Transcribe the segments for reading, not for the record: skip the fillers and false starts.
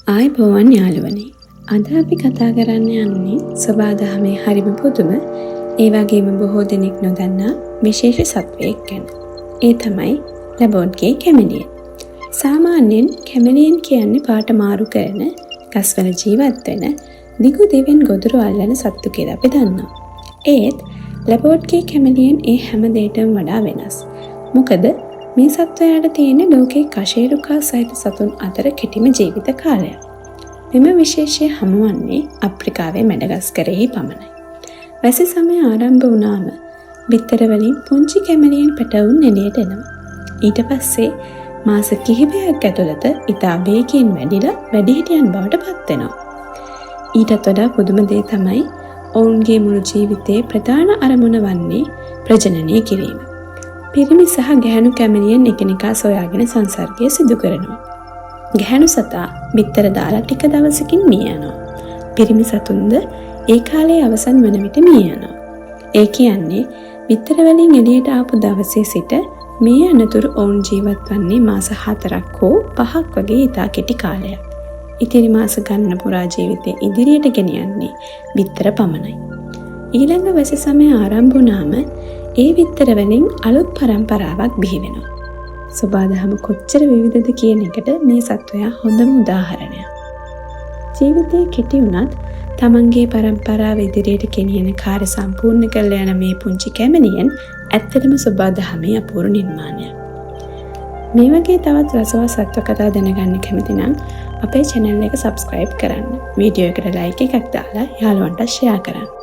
ආයුබෝවන් යාළුවනේ. අද අපි කතා කරන්න යන්නේ සබාදහමේ හරිම පුදුම ඒ වගේම බොහෝ දෙනෙක් නොදන්නා විශේෂ සත්වයෙක් ගැන. ඒ තමයි ලැබෝඩ්ගේ කැමලියන්. සාමාන්‍යයෙන් කැමලියන් කියන්නේ පාට මාරු කරන, ගස්වල ජීවත් වෙන, දිගු දිවෙන් ගොදුරු අල්ලන සත්තු කියලා අපි දන්නවා. ඒත් ලැබෝඩ්ගේ කැමලියන් ඒ හැම දෙයකටම වඩා වෙනස්. මොකද මේ සත්වයාට තියෙන ලෝකේ කශේරුකා සහිත සතුන් අතර කෙටිම ජීවිත කාලයක්. මෙම විශේෂය හමුවන්නේ අප්‍රිකාවේ මැඩගස්කරෙහි පමණයි. වැසි සමය ආරම්භ වුණාම බිත්තර වලින් පුංචි කැමලියන් පැටවුන් එළියට එනවා. ඊට පස්සේ මාස කිහිපයක් ඇතුළත ඉතා වේගයෙන් වැඩිලා වැඩිහිටියන් බවට පත් වෙනවා. ඊටත් වඩා පුදුම දේ තමයි ඔවුන්ගේ මුළු ජීවිතයේ ප්‍රධාන අරමුණ වන්නේ ප්‍රජනනය කිරීම. පිරිමි සහ ගැහැණු කැමලියන් එකිනෙකා සොයාගෙන සංසර්ගය සිදු කරනවා. ගැහැණු සතා බිත්තර දාලා ටික දවසකින් මිය යනවා. පිරිමි සතුන්ද ඒ කාලයේ අවසන් වන විට මිය යනවා. ඒ කියන්නේ බිත්තර වලින් එළියට ආපු දවසේ සිට මේ අනතුරු ඔවුන් ජීවත් වන්නේ මාස 4ක් හෝ 5ක් වගේ ඉතා කෙටි කාලයක්. ඉතිරි මාස ගණන පුරා ජීවිතය ඉදිරියට ගෙනියන්නේ බිත්තර පමණයි. ඊළඟ වැසි සමය ආරම්භ වුණාම ඒ බිත්තර වලින් අලුත් පරම්පරාවක් බිහි වෙනවා. සබාදහම කොච්චර විවිධද කියන එකට මේ සත්වයා හොඳම උදාහරණයක්. ජීවිතයේ කෙටි වුණත් තමන්ගේ පරම්පරාව ඉදිරියට ගෙනියන කාර්ය සම්පූර්ණ කරලා යන මේ පුංචි කැමලියන් ඇත්තටම සබාදහමේ අපූර්ව නිර්මාණයක්. මේ වගේ තවත් රසවත් සත්ව කතා දැනගන්න කැමති නම් අපේ channel එක subscribe කරන්න. වීඩියෝ එකට like එකක් දාලා යාළුවන්ට share කරන්න.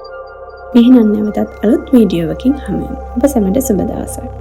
මෙහෙනම් නැවතත් අලුත් වීඩියෝවකින් හමු වෙමු. ඔබ සැමට සුබ දවසක්.